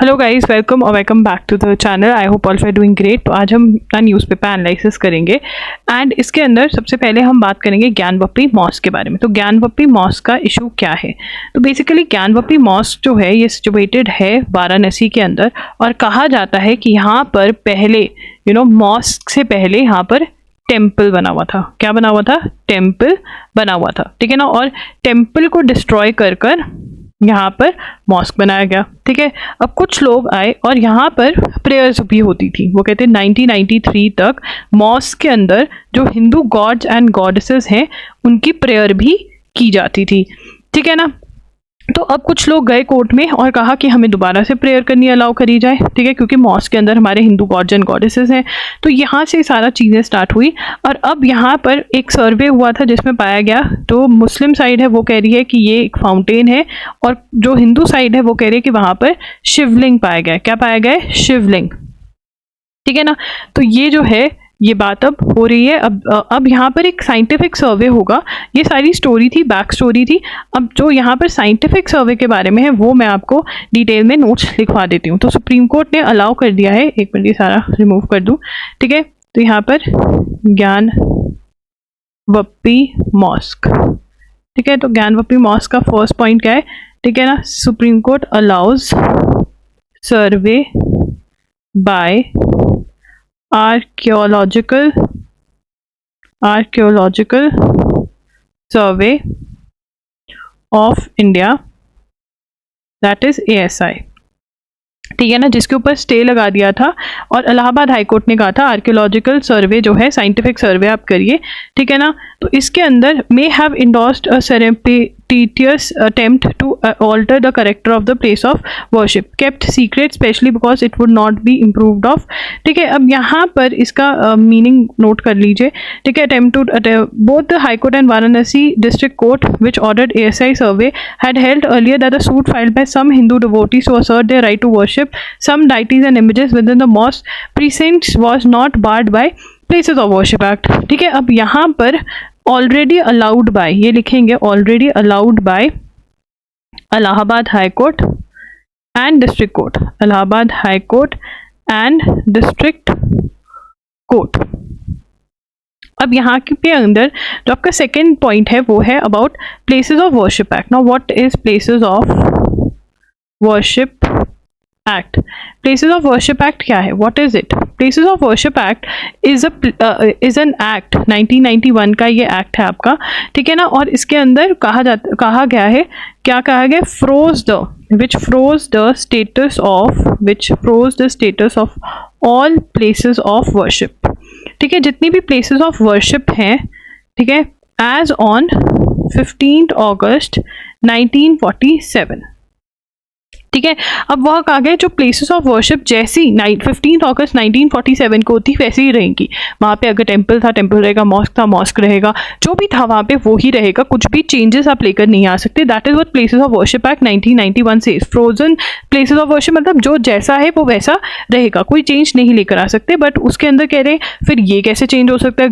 Hello guys, welcome और welcome back to the channel. I hope all are doing great. तो आज हम अपना न्यूज़पेपर एनालिसिस करेंगे एंड इसके अंदर सबसे पहले हम बात करेंगे ज्ञानवपी मॉस्क के बारे में। तो ज्ञानवपी मॉस्क का इशू क्या है? तो बेसिकली ज्ञानवपी मॉस्क जो है ये सिचुएटेड है वाराणसी के अंदर, और कहा जाता है कि यहाँ पर पहले मॉस्क से पहले यहाँ पर टेम्पल बना हुआ था। क्या बना हुआ था? टेम्पल बना हुआ था, ठीक है ना। और टेम्पल को डिस्ट्रॉय कर यहाँ पर मॉस्क बनाया गया, ठीक है। अब कुछ लोग आए और यहाँ पर प्रेयर्स भी होती थी। वो कहते हैं 1993 तक मॉस्क के अंदर जो हिंदू गॉड्स एंड गॉडेसेस हैं उनकी प्रेयर भी की जाती थी, ठीक है ना। तो अब कुछ लोग गए कोर्ट में और कहा कि हमें दोबारा से प्रेयर करनी अलाउ करी जाए, ठीक है, क्योंकि मॉस्क के अंदर हमारे हिंदू गॉड्स एंड गॉडेसेस हैं। तो यहाँ से सारा चीज़ें स्टार्ट हुई और अब यहाँ पर एक सर्वे हुआ था जिसमें पाया गया, तो मुस्लिम साइड है वो कह रही है कि ये एक फाउंटेन है, और जो हिंदू साइड है वो कह रही है कि वहाँ पर शिवलिंग पाया गया। क्या पाया गया है? शिवलिंग, ठीक है ना। तो ये जो है ये बात अब हो रही है। अब यहाँ पर एक साइंटिफिक सर्वे होगा। ये सारी स्टोरी थी, बैक स्टोरी थी। अब जो यहाँ पर साइंटिफिक सर्वे के बारे में है वो मैं आपको डिटेल में नोट्स लिखवा देती हूँ। तो सुप्रीम कोर्ट ने अलाउ कर दिया है, एक मिनट ये सारा रिमूव कर दूँ, ठीक है। तो यहाँ पर ज्ञानवपी मॉस्क, ठीक है। तो ज्ञानवपी मॉस्क का फर्स्ट पॉइंट क्या है, ठीक है ना? Supreme Court allows survey by archaeological survey of India, that is ASI, ठीक है ना, जिसके ऊपर स्टे लगा दिया था। और इलाहाबाद हाईकोर्ट ने कहा था आर्कियोलॉजिकल सर्वे जो है साइंटिफिक सर्वे आप करिए, ठीक है ना। तो इसके अंदर may have endorsed a surreptitious attempt to alter the character of the place of worship kept secret specially because it would not be improved of, ठीक है। अब यहाँ पर इसका मीनिंग नोट कर लीजिए, ठीक है। attempt to both the High Court and Varanasi District Court which ordered ASI survey had held earlier that the suit filed by some Hindu devotees to assert their right to worship some deities and images within the mosque precincts was not barred by Places of Worship Act, ठीक है। अब यहाँ पर already allowed by, ये लिखेंगे already allowed by Allahabad high court and district court, Allahabad high court and district court. अब यहाँ के अंदर जो आपका सेकेंड पॉइंट है वो है about places of worship act. Now what is places of worship act? Places of worship act क्या है? What is it? Places of worship act is an act, 1991 का ये एक्ट है आपका, ठीक है ना। और इसके अंदर कहा गया है, क्या कहा गया? which froze the status of all places of worship, ठीक है। जितनी भी प्लेसेस ऑफ वर्शिप हैं, ठीक है, एज ऑन 15 अगस्त 1947, ठीक है। अब वह कहा गया जो प्लेसेस ऑफ वर्शिप जैसी 15 अगस्त 1947 को होती वैसे ही रहेंगी। वहाँ पे अगर टेम्पल था टेम्पल रहेगा, मॉस्क था मॉस्क रहेगा, जो भी था वहाँ पे वो ही रहेगा, कुछ भी चेंजेस आप लेकर नहीं आ सकते। That is what places of worship act 1991 से। फ्रोजन प्लेसेस ऑफ वर्शिप मतलब जो जैसा है वो वैसा रहेगा, कोई चेंज नहीं लेकर आ सकते। बट उसके अंदर कह रहे हैं फिर ये कैसे चेंज हो सकता है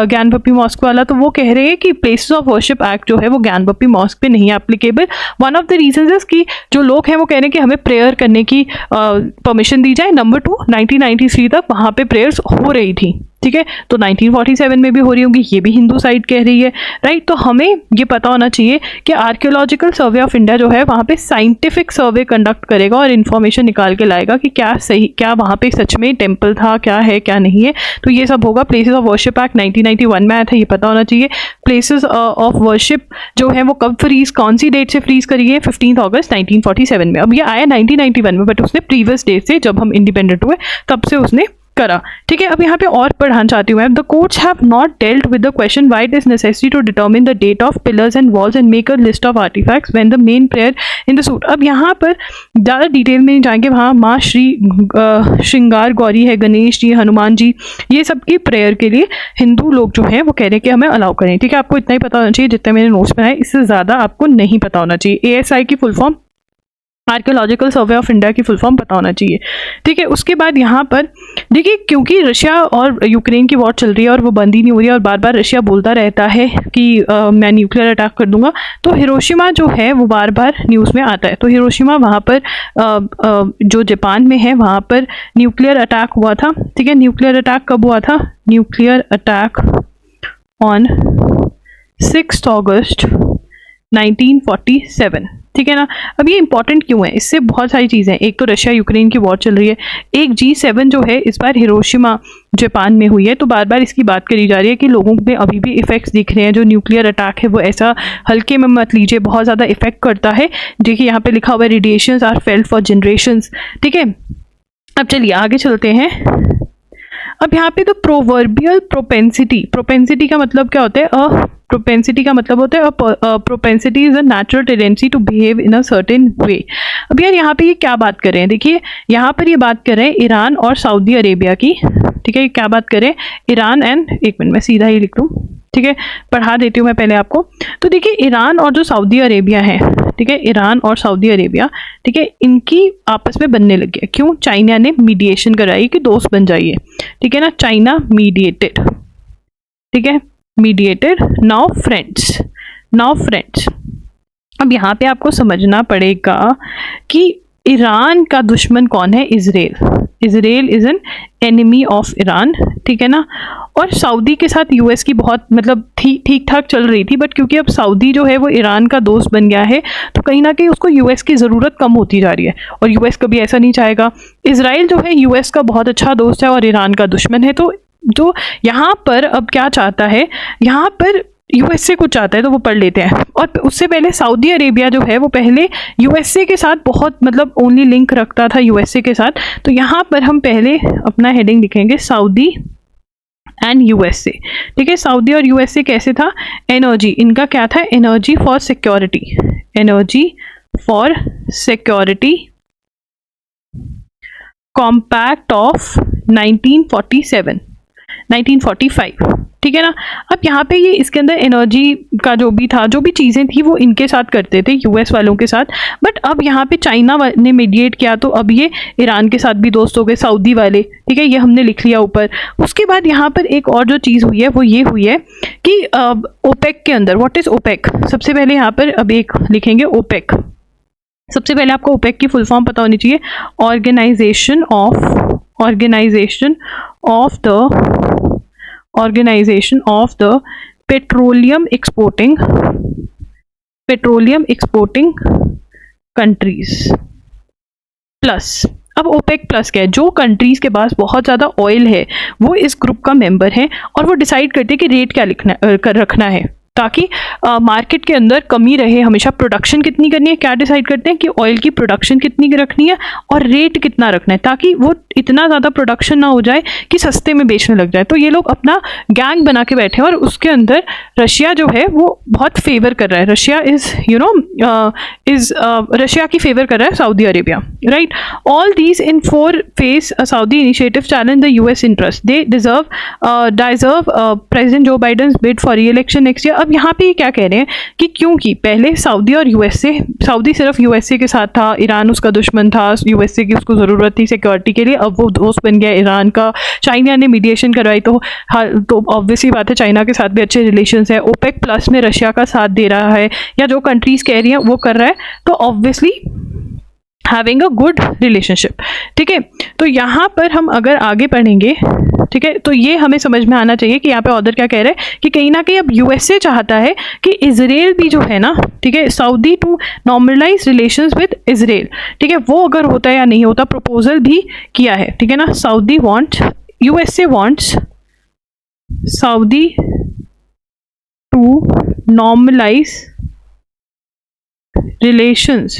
ज्ञानवपी मॉस्क वाला? तो वो कह रहे हैं कि प्लेसेस ऑफ वर्शिप एक्ट जो है वो ज्ञानवपी मॉस्क पे नहीं applicable. One of the reason is कि जो लोग हैं वो कह रहे हैं कि हमें प्रेयर करने की परमिशन दी जाए। नंबर 2, 1993 तक वहाँ पे प्रेयर्स हो रही थी, ठीक है। तो 1947 में भी हो रही होंगी, ये भी हिंदू साइड कह रही है, राइट। तो हमें ये पता होना चाहिए कि आर्कियोलॉजिकल सर्वे ऑफ इंडिया जो है वहाँ पे साइंटिफिक सर्वे कंडक्ट करेगा और इन्फॉर्मेशन निकाल के लाएगा कि क्या वहाँ पे सच में टेम्पल था, क्या है क्या नहीं है। तो ये सब होगा। प्लेसेस ऑफ वर्शिप एक्ट 1991 में आया था, ये पता होना चाहिए। प्लेसेस ऑफ वर्शिप जो है वो कब फ्रीज, कौन सी डेट से फ्रीज करी है? 15 अगस्त 1947 में। अब ये आया 1991 में, बट उसने प्रीवियस डेट से, जब हम इंडिपेंडेंट हुए तब से उसने करा, ठीक है। अब यहाँ पे और पढ़ाना चाहती हूँ मैं। The courts have not dealt with the question why it is necessary to determine the date of pillars and walls and make a list of artefacts when the main prayer in the suit. अब यहाँ पर ज़्यादा detail में नहीं जाएंगे। वहाँ माँ श्रृंगार गौरी है, गणेश जी, हनुमान जी, ये सब की प्रेयर के लिए हिंदू लोग जो हैं वो कह रहे हैं कि हमें अलाउ करें, ठीक है। आपको इतना ही पता होना चाहिए जितना मैंने नोट्स बनाए, इससे ज़्यादा आपको नहीं पता होना चाहिए। ASI की full form archaeological survey of India की फुल फॉर्म पता होना चाहिए, ठीक है। उसके बाद यहाँ पर देखिए, क्योंकि रशिया और यूक्रेन की वॉर चल रही है और वो बंद ही नहीं हो रही है और बार बार रशिया बोलता रहता है कि मैं न्यूक्लियर अटैक कर दूंगा, तो हिरोशिमा जो है वो बार बार न्यूज़ में आता है। तो हिरोशिमा वहाँ पर जो जापान में है वहाँ पर न्यूक्लियर अटैक हुआ था, ठीक है। न्यूक्लियर अटैक कब हुआ था? न्यूक्लियर अटैक ऑन 6 अगस्त 1947, ठीक है ना। अब ये इंपॉर्टेंट क्यों है? इससे बहुत सारी चीज़ें हैं। एक तो रशिया यूक्रेन की वॉर चल रही है, एक G7 जो है इस बार हिरोशिमा जापान में हुई है, तो बार बार इसकी बात करी जा रही है कि लोगों में अभी भी इफेक्ट्स दिख रहे हैं। जो न्यूक्लियर अटैक है वो ऐसा हल्के में मत लीजिए, बहुत ज़्यादा इफेक्ट करता है। देखिए यहाँ पे लिखा हुआ है radiations are felt for generations, ठीक है। अब चलिए आगे चलते हैं। अब यहाँ पे तो प्रोवर्बियल प्रोपेंसिटी का मतलब क्या होता है? प्रोपेंसिटी का मतलब होता है propensity is a natural tendency to behave in a certain way. अब यार यहाँ पे ये क्या बात कर रहे हैं? देखिए यहाँ पर ये बात कर रहे हैं ईरान और सऊदी अरेबिया की, ठीक है। क्या बात करें? ईरान एंड, एक मिनट मैं सीधा ही लिख लूँ, ठीक है, पढ़ा देती हूँ मैं पहले आपको। तो देखिए ईरान और जो सऊदी अरेबिया है, ठीक है, ईरान और सऊदी अरेबिया, ठीक है, इनकी आपस में बनने लग गया। क्यों? चाइना ने मीडिएशन कराई कि दोस्त बन जाइए, ठीक है ना। चाइना मीडिएटेड, ठीक है, मीडिएटेड, नाउ फ्रेंड्स। अब यहाँ पे आपको समझना पड़ेगा कि ईरान का दुश्मन कौन है? Israel is an enemy of Iran, ठीक है ना। और सऊदी के साथ यूएस की बहुत मतलब ठीक ठाक चल रही थी, बट क्योंकि अब सऊदी जो है वो ईरान का दोस्त बन गया है, तो कहीं ना कहीं उसको यूएस की ज़रूरत कम होती जा रही है, और यूएस कभी ऐसा नहीं चाहेगा। इजराइल जो है यूएस का बहुत अच्छा दोस्त है और ईरान का दुश्मन है। तो यहाँ पर अब क्या चाहता है? यहाँ पर यूएसए कुछ चाहता है, तो वो पढ़ लेते हैं। और उससे पहले सऊदी अरेबिया जो है वो पहले यूएसए के साथ बहुत मतलब ओनली लिंक रखता था यूएसए के साथ। तो यहाँ पर हम पहले अपना हेडिंग लिखेंगे सऊदी एंड यूएसए, ठीक है। सऊदी और यूएसए कैसे था? एनर्जी, इनका क्या था? Energy for security compact of 1945, ठीक है ना। अब यहाँ पे ये इसके अंदर एनर्जी का जो भी चीज़ें थी वो इनके साथ करते थे, यूएस वालों के साथ। बट अब यहाँ पे चाइना ने मीडिएट किया, तो अब ये ईरान के साथ भी दोस्त हो गए, सऊदी वाले, ठीक है। ये हमने लिख लिया ऊपर। उसके बाद यहाँ पर एक और जो चीज़ हुई है वो ये हुई है कि ओपेक के अंदर, व्हाट इज़ ओपेक? सबसे पहले यहाँ पर अब एक लिखेंगे ओपेक। सबसे पहले आपको ओपेक की फुल फॉर्म पता होनी चाहिए, organisation of the petroleum exporting countries plus. अब ओपेक प्लस क्या है? जो कंट्रीज के पास बहुत ज़्यादा ऑयल है वो इस ग्रुप का मेंबर है, और वो डिसाइड करते हैं कि रेट क्या रखना है, ताकि मार्केट के अंदर कमी रहे। हमेशा प्रोडक्शन कितनी करनी है, क्या डिसाइड करते हैं कि ऑयल की प्रोडक्शन कितनी रखनी है और रेट कितना रखना है, ताकि वो इतना ज़्यादा प्रोडक्शन ना हो जाए कि सस्ते में बेचने लग जाए। तो ये लोग अपना गैंग बना के बैठे हैं, और उसके अंदर रशिया जो है वो बहुत फेवर कर रहा है। रशिया रशिया की फेवर कर रहा है Saudi Arabia, right. All these in 4 face Saudi initiative challenge the US interest, they deserve president Joe Biden bid for री इलेक्शन नेक्स्ट ईयर। अब यहाँ पे क्या कह रहे हैं कि क्योंकि पहले सऊदी और यूएसए, सऊदी सिर्फ यूएसए के साथ था, ईरान उसका दुश्मन था, यूएसए की उसको ज़रूरत थी सिक्योरिटी के लिए, अब वो दोस्त बन गया ईरान का। चाइना ने मीडिएशन करवाई, तो ऑब्वियसली बात है चाइना के साथ भी अच्छे रिलेशंस है। ओपेक प्लस में रशिया का साथ दे रहा है, या जो कंट्रीज कह रही हैं वो कर रहा है, तो obviously having a good relationship, ठीक है। तो यहाँ पर हम अगर आगे पढ़ेंगे, ठीक है, तो ये हमें समझ में आना चाहिए कि यहाँ पे ऑथर क्या कह रहे हैं कि कहीं ना कहीं अब यूएसए चाहता है कि इजराइल भी जो है ना, ठीक है, Saudi to normalise relations with Israel, ठीक है, वो अगर होता है या नहीं होता, प्रपोजल भी किया है, ठीक है ना। Saudi wants, USA wants Saudi to normalise relations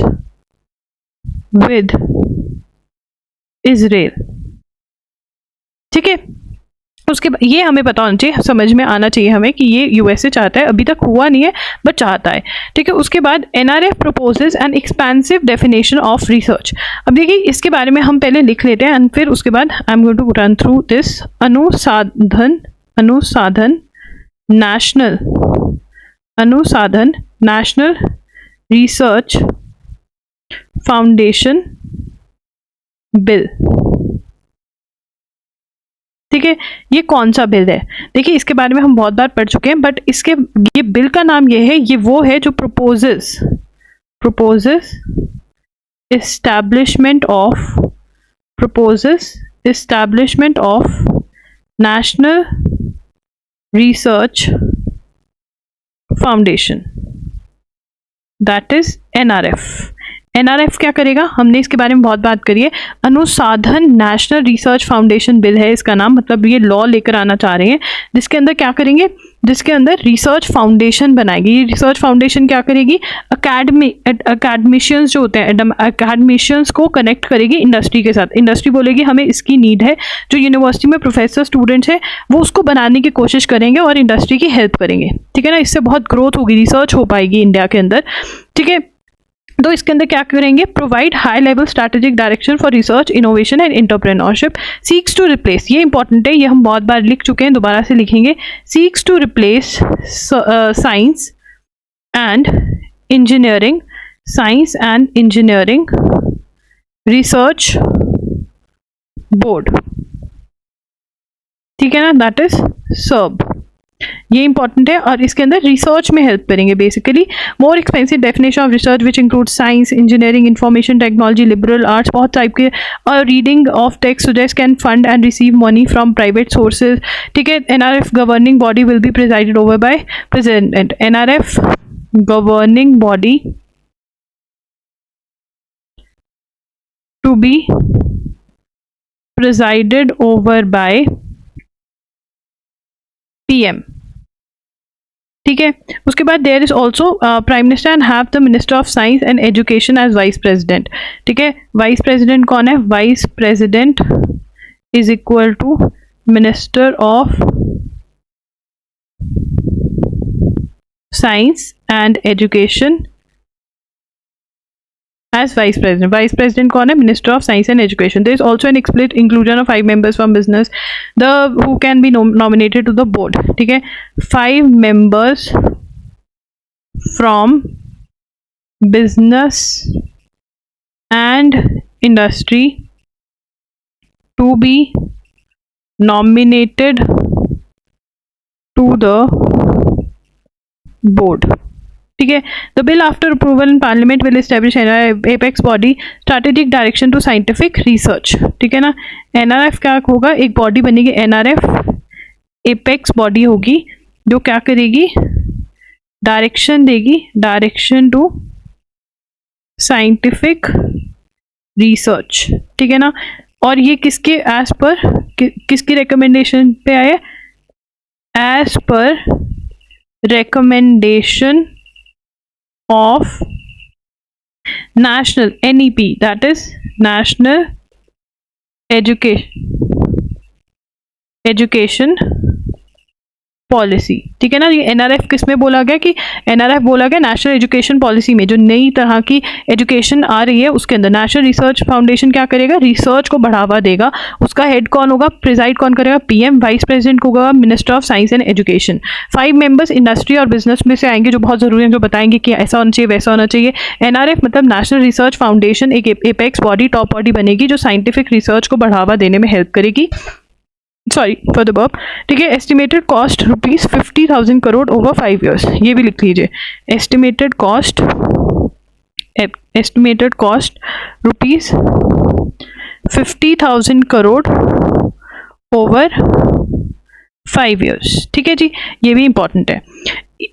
with Israel, ठीक है। उसके बाद ये हमें पता होना चाहिए, समझ में आना चाहिए हमें कि ये यूएसए चाहता है, अभी तक हुआ नहीं है बट चाहता है, ठीक है। उसके बाद NRF proposes an expensive definition of research. अब देखिए इसके बारे में हम पहले लिख लेते हैं, एंड फिर उसके बाद I am going to run through this. Anusandhan National Research Foundation Bill. ठीक है, ये कौन सा बिल है? देखिए इसके बारे में हम बहुत बार पढ़ चुके हैं, बट इसके ये बिल का नाम ये है, ये वो है जो proposes establishment of National Research Foundation, that is NRF। NRF क्या करेगा? हमने इसके बारे में बहुत बात करी है। अनुसाधन नेशनल रिसर्च फाउंडेशन बिल है इसका नाम, मतलब ये लॉ लेकर आना चाह रहे हैं जिसके अंदर क्या करेंगे, जिसके अंदर रिसर्च फाउंडेशन बनाएगी। ये रिसर्च फाउंडेशन क्या करेगी? अकेडमिशियंस जो होते हैं, अकेडमिशियंस को कनेक्ट करेगी इंडस्ट्री के साथ। इंडस्ट्री बोलेगी हमें इसकी नीड है, जो यूनिवर्सिटी में प्रोफेसर स्टूडेंट्स हैं वो उसको बनाने की कोशिश करेंगे और इंडस्ट्री की हेल्प करेंगे। ठीक है ना, इससे बहुत ग्रोथ होगी, रिसर्च हो पाएगी इंडिया के अंदर। ठीक है, तो इसके अंदर क्या करेंगे? Provide high level strategic direction for research, innovation and entrepreneurship. Seeks to replace, ये इंपॉर्टेंट है, ये हम बहुत बार लिख चुके हैं, दोबारा से लिखेंगे। Seeks to replace science and engineering research board. ठीक है ना, दैट इज सर्ब। ये इंपॉर्टेंट है और इसके अंदर रिसर्च में हेल्प करेंगे basically. More expensive definition of research which include science, engineering, information technology, liberal arts, बहुत टाइप के। और reading of text suggest can fund and receive money from private sources. ठीक है, NRF governing body will be presided over by president. NRF governing body to be presided over by PM। ठीक है, उसके बाद there is also prime minister and have the minister of science and education as vice president. ठीक है, vice president कौन है? Vice president is equal to minister of science and education as vice president. Vice president कौन है? Minister of Science and Education. There is also an explicit inclusion of 5 members from business, who can be nominated to the board. ठीक है, 5 members from business and industry to be nominated to the board. ठीक है, the bill after approval in parliament will establish apex body strategic direction to scientific research. ठीक है ना, NRF क्या होगा? एक बॉडी बनेगी NRF, एपेक्स बॉडी होगी जो क्या करेगी? डायरेक्शन देगी, डायरेक्शन टू साइंटिफिक रिसर्च। ठीक है ना, और ये किसके एज पर, किसकी रिकमेंडेशन पे आया? As per recommendation of national NEP, that is national education policy. ठीक है ना, ये NRF किस में बोला गया? कि NRF बोला गया नेशनल एजुकेशन पॉलिसी में, जो नई तरह की एजुकेशन आ रही है उसके अंदर नेशनल रिसर्च फाउंडेशन क्या करेगा? रिसर्च को बढ़ावा देगा। उसका हेड कौन होगा? प्रिजाइड कौन करेगा? PM। वाइस प्रेसिडेंट को होगा minister of science and education. 5 members industry और बिजनेस में से आएंगे जो बहुत जरूरी है, जो बताएंगे कि ऐसा होना चाहिए वैसा होना चाहिए। NRF मतलब नेशनल रिसर्च फाउंडेशन एक एपेक्स बॉडी, टॉप बॉडी बनेगी जो साइंटिफिक रिसर्च को बढ़ावा देने में हेल्प करेगी। Sorry for the verb. ठीक है, estimated cost ₹50,000 crore over 5 years, ये भी लिख लीजिए। Estimated cost ₹50,000 crore over 5 years। ठीक है जी, ये भी इंपॉर्टेंट है।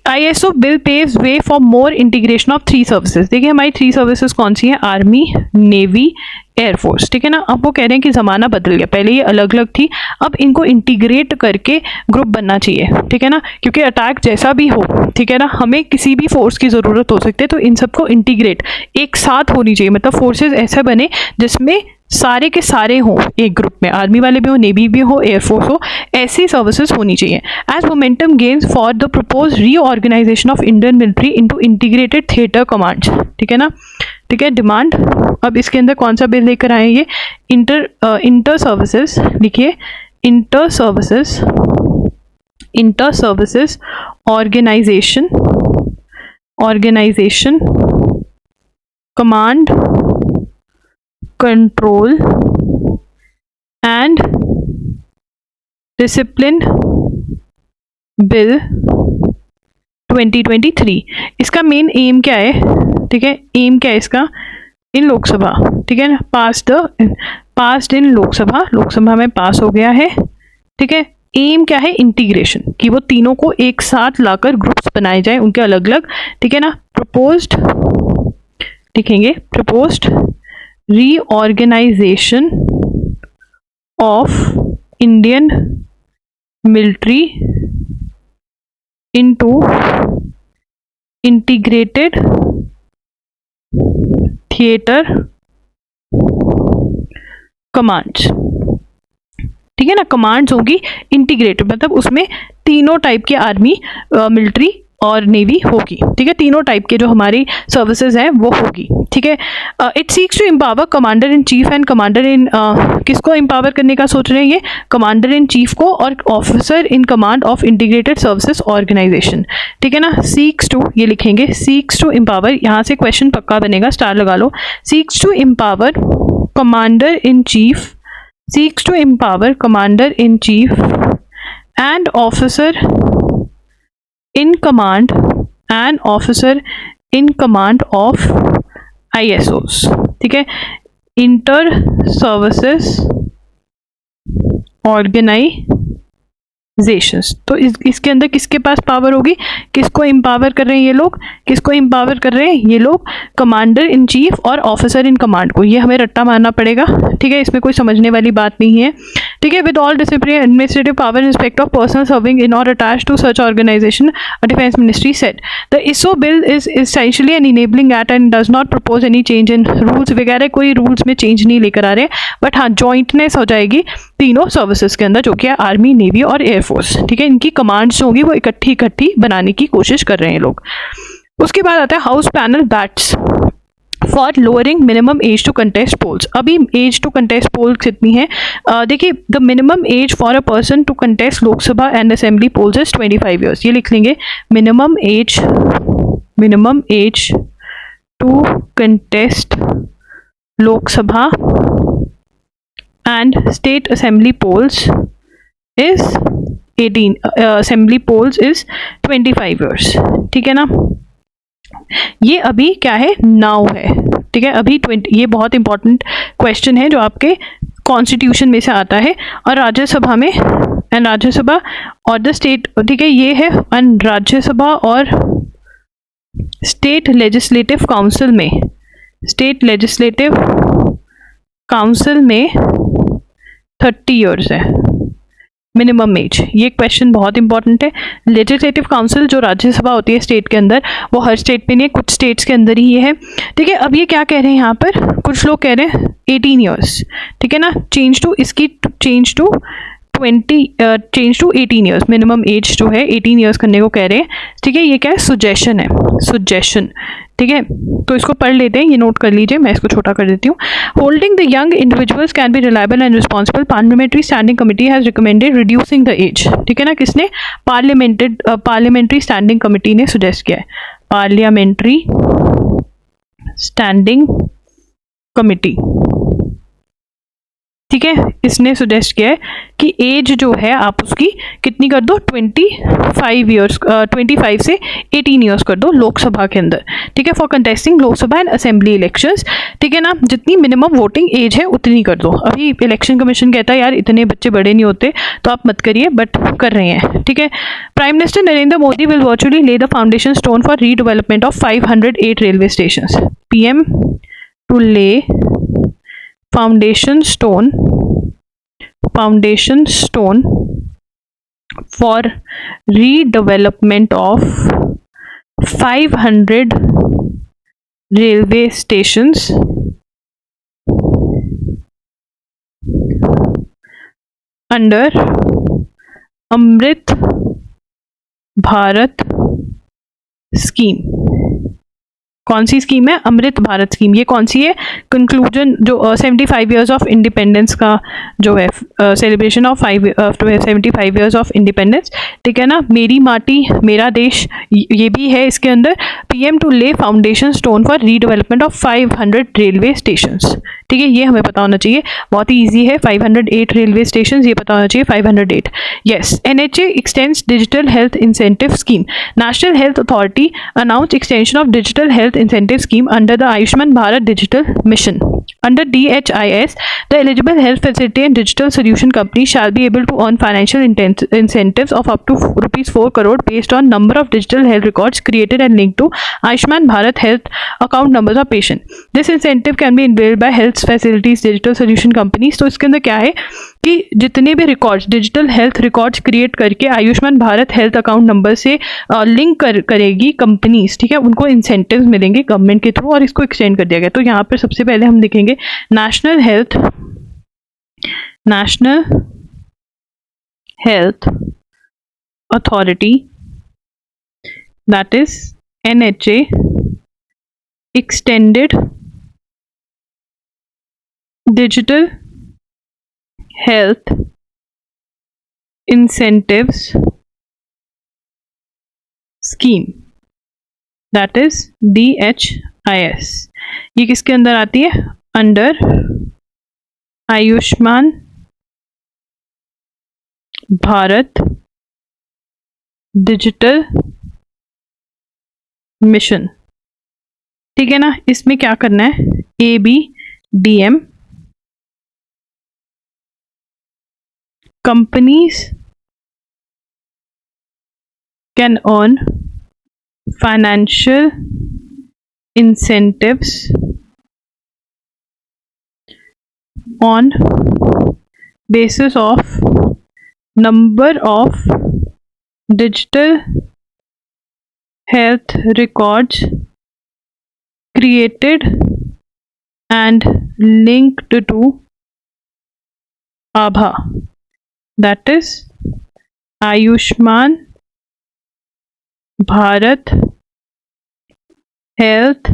ISO bill paves way for more integration of 3 services. देखिए हमारी 3 सर्विसेज कौन सी हैं? Army, navy, air force. ठीक है ना, अब वो कह रहे हैं कि ज़माना बदल गया, पहले ये अलग अलग थी, अब इनको इंटीग्रेट करके ग्रुप बनना चाहिए। ठीक है ना, क्योंकि अटैक जैसा भी हो, ठीक है ना, हमें किसी भी फोर्स की ज़रूरत हो सकती है, तो इन सबको इंटीग्रेट एक साथ होनी चाहिए। मतलब फोर्सेज ऐसे बने जिसमें सारे के सारे हों एक ग्रुप में, आर्मी वाले भी हो, नेवी भी हो, एयरफोर्स हो, ऐसी सर्विसेज होनी चाहिए। As momentum gains for the propose reorganisation of Indian military into integrated theatre commands. ठीक है ना, ठीक है, डिमांड। अब इसके अंदर कौन सा बिल लेकर आए? ये इंटर सर्विसेज, लिखिए inter services organisation command control and discipline bill 2023। इसका मेन एम क्या है, ठीक है, एम क्या है इसका इन लोकसभा, ठीक है ना, पास्ड इन लोकसभा में पास हो गया है, ठीक है। एम क्या है, इंटीग्रेशन, कि वो तीनों को एक साथ लाकर ग्रुप्स बनाए जाए उनके अलग अलग, ठीक है ना। प्रपोज्ड लिखेंगे, proposed reorganisation of Indian military into integrated theatre commands, ठीक है ना। कमांड्स होगी इंटीग्रेटेड, मतलब उसमें तीनों टाइप के आर्मी, मिलिट्री और नेवी होगी, ठीक है। तीनों टाइप के जो हमारी सर्विसेज हैं वो होगी, ठीक है। It seeks to empower commander in chief and commander in, किसको एम्पावर करने का सोच रहे हैं ये, कमांडर इन चीफ को और officer in command of integrated services organisation, ठीक है ना। सीक्स टू, ये लिखेंगे सीक्स टू एम्पावर, यहाँ से क्वेश्चन पक्का बनेगा, स्टार लगा लो। Seeks to empower commander in chief, seeks to empower commander in chief and officer in command of ISOs, ठीक है, इंटर सर्विसेज ऑर्गेनाइजेशंस। तो इसके अंदर किसके पास पावर होगी, किसको एम्पावर कर रहे हैं ये लोग, किसको एम्पावर कर रहे हैं ये लोग, कमांडर इन चीफ और ऑफिसर इन कमांड को। ये हमें रट्टा मारना पड़ेगा, ठीक है, इसमें कोई समझने वाली बात नहीं है, ठीक है। With all discipline administrative power in respect of personal serving in or attached to such organisation, defence ministry said the ISO bill is essentially an enabling act and does not propose any change in rules वगैरह, कोई rules में change नहीं लेकर आ रहे, but हाँ jointness हो जाएगी तीनों सर्विसेज के अंदर, जो कि आर्मी, नेवी और एयरफोर्स, ठीक है। इनकी कमांड्स होंगी वो इकट्ठी बनाने की कोशिश कर रहे हैं लोग। उसके बाद आता है house panel bats for lowering minimum age to contest polls. अभी एज टू कंटेस्ट पोल्स कितनी है, देखिए the minimum age for a person to contest Lok Sabha and assembly polls is 25 years. ये लिख लेंगे, minimum age to contest Lok Sabha and state assembly polls is 18, assembly polls is 25 years, ठीक है ना। ये अभी क्या है, नाउ है, ठीक है, अभी 20। ये बहुत इंपॉर्टेंट क्वेश्चन है जो आपके कॉन्स्टिट्यूशन में से आता है, और राज्यसभा में एंड राज्यसभा और द स्टेट, ठीक है, ये है एंड राज्यसभा और स्टेट लेजिस्लेटिव काउंसिल में 30 ईयर्स है मिनिमम एज। ये क्वेश्चन बहुत इंपॉर्टेंट है। लेजिस्लेटिव काउंसिल जो राज्यसभा होती है स्टेट के अंदर, वो हर स्टेट पे नहीं है, कुछ स्टेट्स के अंदर ही ये है, ठीक है। अब ये क्या कह रहे हैं यहाँ पर, कुछ लोग कह रहे हैं 18 ईयर्स, ठीक है ना, change to 18 years, minimum age जो है 18 ईयर्स करने को कह रहे हैं, ठीक है। ये क्या है, सुजेशन है, सुजेशन, ठीक है। तो इसको पढ़ लेते हैं, ये नोट कर लीजिए, मैं इसको छोटा कर देती हूँ। Holding the young individuals can be reliable and responsible, parliamentary standing committee has recommended reducing the age, ठीक है ना। किसने, पार्लियामेंट्री स्टैंडिंग कमिटी ने सुजेस्ट किया है, पार्लियामेंट्री स्टैंडिंग कमिटी, ठीक है, इसने सुजेस्ट किया है कि एज जो है आप उसकी कितनी कर दो, 25 से 18 ईयर्स कर दो लोकसभा के अंदर, ठीक है, for contesting Lok Sabha and assembly elections, ठीक है ना। जितनी मिनिमम वोटिंग एज है उतनी कर दो। अभी इलेक्शन कमीशन कहता है यार इतने बच्चे बड़े नहीं होते तो आप मत करिए, बट कर रहे हैं, ठीक है। Prime minister Narendra Modi will virtually lay the foundation stone for redevelopment of 508 railway station. PM to lay foundation stone for redevelopment of 500 railway stations under Amrit Bharat scheme, कौन सी स्कीम है? अमृत भारत स्कीम। ये कौन सी है? कंक्लूजन जो 75 ईयर्स ऑफ इंडिपेंडेंस का जो है, celebration of 75 years of independence, ठीक है ना। मेरी माटी मेरा देश ये भी है इसके अंदर। पीएम टू ले foundation stone for redevelopment of 500 railway stations, ठीक है, ये हमें पता होना चाहिए, बहुत ही ईजी है। 508 रेलवे स्टेशन, ये पता होना चाहिए 508। Yes, NHA x tends digital health incentive scheme. National health authority announce extension of digital health incentive scheme under the Ayushman Bharat digital mission. Under DHIS, the eligible health facility and digital solution companies shall be able to earn financial incentives of up to rupees 4 crore based on number of digital health records created and linked to Ayushman Bharat health account numbers of patient. This incentive can be availed by health facilities digital solution companies. तो इसके अंदर क्या है कि जितने भी records digital health records create करके Ayushman Bharat health account number से लिंक करेगी कंपनीज, ठीक है, उनको इंसेंटिव्स मिलेंगे गवर्नमेंट के थ्रू, और इसको एक्सटेंड कर दिया गया। तो यहाँ पर सबसे पहले हम देखेंगे national health authority, that is NHA, extended digital health incentives scheme, that is DHIS. ये किसके अंदर आती है? Under Ayushman Bharat digital mission, ठीक है ना। इसमें क्या करना है? ABDM companies can earn financial incentives on basis of number of digital health records created and linked to ABHA, that is Ayushman Bharat health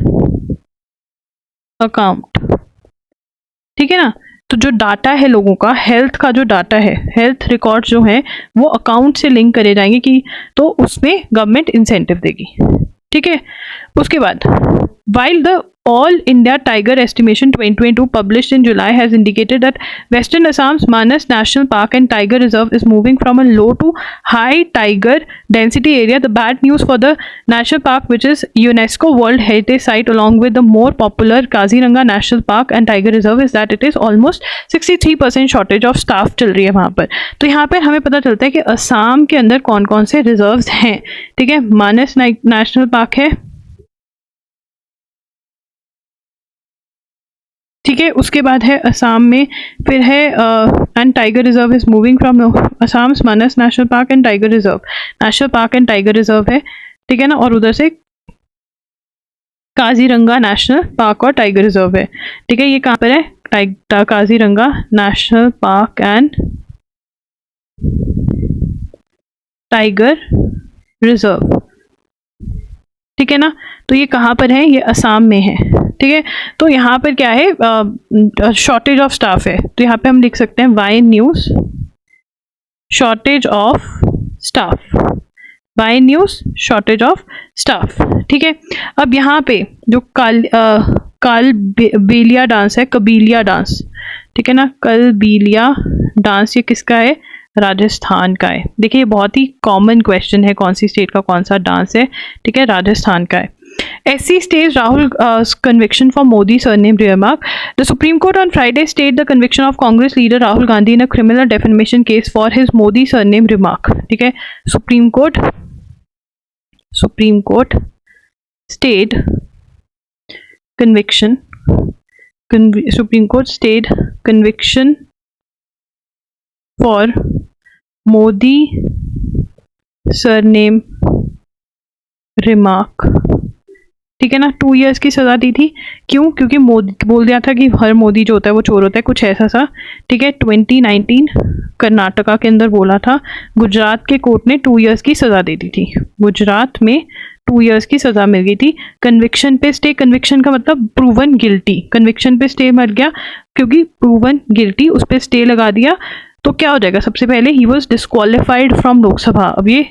account, ठीक है ना। तो जो डाटा है लोगों का, हेल्थ का जो डाटा है, हेल्थ रिकॉर्ड जो है वो अकाउंट से लिंक करे जाएंगे कि तो उसमें गवर्नमेंट इंसेंटिव देगी, ठीक है। उसके बाद while the All India Tiger Estimation 2022 published in July has indicated that Western Assam's Manas National Park and Tiger Reserve is moving from a low to high tiger density area, the bad news for the national park, which is UNESCO World Heritage Site along with the more popular Kaziranga National Park and Tiger Reserve, is that it is almost 63% shortage of staff चल रही है वहाँ पर। तो यहाँ पर हमें पता चलता है कि असम के अंदर कौन कौन से रिजर्व्स हैं, ठीक है। मानस नेशनल पार्क है, ठीक है। उसके बाद है असम में, फिर है and tiger reserve is moving from Assam Manas national park and tiger reserve, national park and tiger reserve है, ठीक है ना। और उधर से काजीरंगा नेशनल पार्क और टाइगर रिजर्व है, ठीक है। ये कहाँ पर है? Kaziranga national park and tiger reserve, ठीक है ना। तो ये कहाँ पर है? ये असम में है, ठीक है। तो यहाँ पर क्या है? शॉर्टेज ऑफ स्टाफ है, तो यहाँ पे हम लिख सकते हैं why news shortage of staff, why news shortage of staff, ठीक है। अब यहाँ पे जो कालबेलिया डांस है, कबीलिया डांस, ठीक है ना, कलबीलिया डांस, ये किसका है? राजस्थान का है। देखिए, ये बहुत ही कॉमन क्वेश्चन है, कौन सी स्टेट का कौन सा डांस है, ठीक है, राजस्थान का है। SC stays Rahul's conviction for Modi surname remark. The Supreme Court on Friday stayed the conviction of Congress leader Rahul Gandhi in a criminal defamation case for his Modi surname remark. ठीक है, Supreme Court stayed conviction. Supreme Court stayed conviction for Modi surname remark, ठीक है ना। 2 years की सज़ा दी थी। क्यों? क्योंकि मोदी बोल दिया था कि हर मोदी जो होता है वो चोर होता है, कुछ ऐसा सा, ठीक है। 2019 कर्नाटका के अंदर बोला था। गुजरात के कोर्ट ने 2 years की सज़ा दे दी थी। गुजरात में 2 years की सज़ा मिल गई थी। कन्विक्शन पे स्टे, कन्विक्शन का मतलब प्रूवन गिल्टी, कन्विक्शन पे स्टे मिल गया क्योंकि प्रूवन गिल्टी, उस पर स्टे लगा दिया। तो क्या हो जाएगा, सबसे पहले he was disqualified from Lok Sabha. अब ये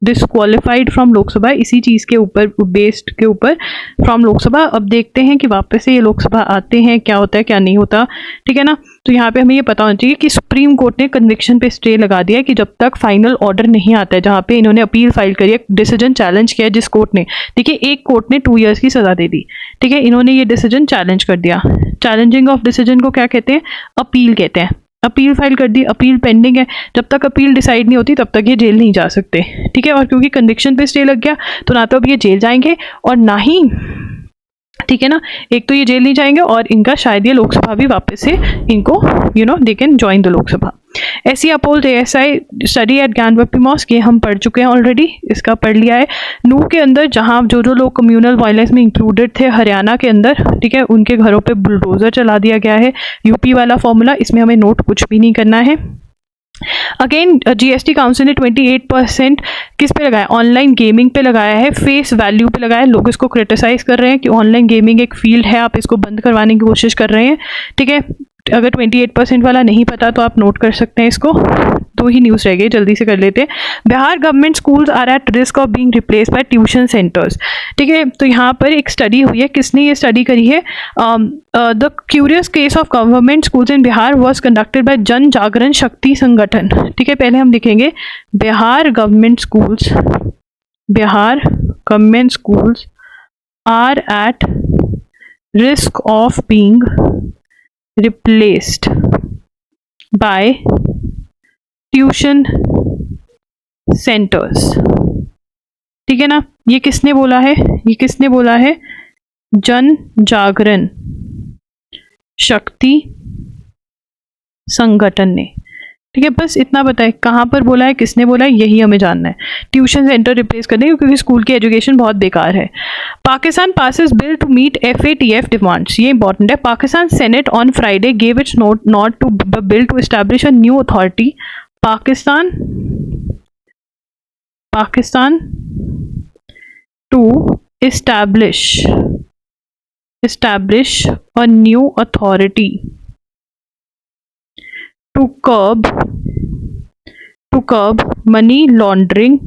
डिस्क्वालीफाइड फ्रॉम लोकसभा इसी चीज़ के ऊपर बेस्ड के ऊपर फ्रॉम लोकसभा। अब देखते हैं कि वापस से ये लोकसभा आते हैं, क्या होता है क्या नहीं होता, ठीक है ना। तो यहाँ पे हमें ये पता होना चाहिए कि सुप्रीम कोर्ट ने कन्विक्शन पे स्टे लगा दिया कि जब तक फाइनल ऑर्डर नहीं आता है, जहाँ पे इन्होंने अपील फाइल करी है, डिसीजन चैलेंज किया है जिस कोर्ट ने, ठीक है, एक कोर्ट ने 2 years की सज़ा दे दी, ठीक है, इन्होंने ये डिसीजन चैलेंज कर दिया। चैलेंजिंग ऑफ डिसीजन को क्या कहते हैं, अपील कहते हैं। अपील फाइल कर दी, अपील पेंडिंग है, जब तक अपील डिसाइड नहीं होती तब तक ये जेल नहीं जा सकते, ठीक है। और क्योंकि कन्विक्शन पे स्टे लग गया तो ना तो अब ये जेल जाएंगे और ना ही, ठीक है ना, एक तो ये जेल नहीं जाएंगे और इनका शायद ये लोकसभा भी वापस से इनको दे कैन ज्वाइन द लोकसभा। ऐसी upheld ASI study at Gyanvapi mosque, ये हम पढ़ चुके हैं ऑलरेडी, इसका पढ़ लिया है। नू के अंदर जहाँ जो लोग कम्युनल वायलेंस में इंक्लूडेड थे हरियाणा के अंदर, ठीक है, उनके घरों पे बुलडोजर चला दिया गया है। यूपी वाला फॉर्मूला, इसमें हमें नोट कुछ भी नहीं करना है। अगेन GST काउंसिल ने 28% किस पे लगाया, ऑनलाइन गेमिंग पे लगाया है, फेस वैल्यू पे लगाया है। लोग इसको क्रिटिसाइज कर रहे हैं कि ऑनलाइन गेमिंग एक फील्ड है, आप इसको बंद करवाने की कोशिश कर रहे हैं, ठीक है। अगर 28% वाला नहीं पता तो आप नोट कर सकते हैं इसको। 2 ही न्यूज़ रह गए, जल्दी से कर लेते हैं। Bihar government schools are at risk of being replaced by tuition centres, ठीक है। तो यहाँ पर एक स्टडी हुई है, किसने ये स्टडी करी है, the curious case of government schools in Bihar was conducted by Jan Jagran Shakti Sangathan, ठीक है। पहले हम लिखेंगे Bihar government schools are at risk of being replaced by tuition centers, ठीक है ना। ये किसने बोला है, जन जागरण शक्ति संगठन ने, ठीक है। बस इतना बताए, कहाँ पर बोला है, किसने बोला है, यही हमें जानना है। ट्यूशन सेंटर रिप्लेस करने क्योंकि स्कूल की एजुकेशन बहुत बेकार है। Pakistan passes bill to meet FATF demands, ये इंपॉर्टेंट है। Pakistan Senate on Friday gave its nod to the bill to establish a new authority. Pakistan to establish a new authority to curb money laundering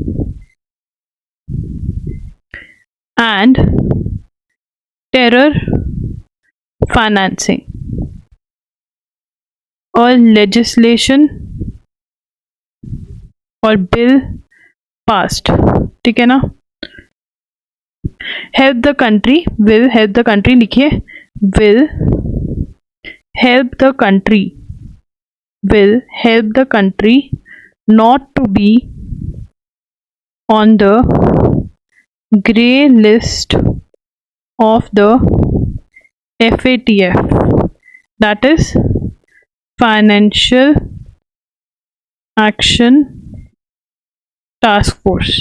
and terror financing, और legislation और bill passed, ठीक है ना। help the country लिखिए, will help the country not to be on the grey list of the FATF, that is Financial Action task force.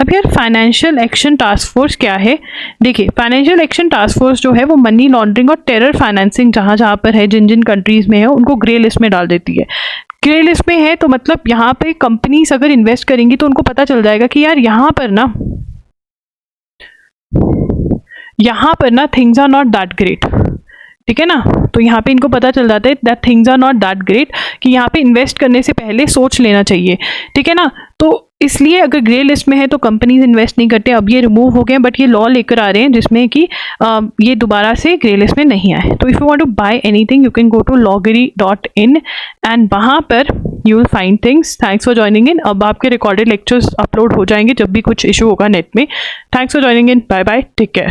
अब यार financial action task force क्या है, देखिए फाइनेंशियल एक्शन टास्क फोर्स जो है वो money laundering और टेरर फाइनेंसिंग जहाँ पर है, जिन जिन कंट्रीज में है, उनको ग्रे लिस्ट में डाल देती है। ग्रे लिस्ट में है तो मतलब यहाँ पे कंपनीज अगर इन्वेस्ट करेंगी तो उनको पता चल जाएगा कि यार यहाँ पर ना things are not that great, ठीक है ना। तो यहाँ पे इनको पता चल जाता है that things are not that great, कि यहाँ पे इन्वेस्ट करने से पहले सोच लेना चाहिए, ठीक है ना। तो इसलिए अगर ग्रे लिस्ट में है तो कंपनीज इन्वेस्ट नहीं करते। अब ये रिमूव हो गए, बट ये लॉ लेकर आ रहे हैं जिसमें कि ये दोबारा से ग्रे लिस्ट में नहीं आए। तो if you want to buy anything you can go to loggery.in and वहाँ पर you will find things. Thanks for joining in. अब आपके रिकॉर्डेड लेक्चर्स अपलोड हो जाएंगे जब भी कुछ इशू होगा नेट में। Thanks for joining in, bye bye, take care.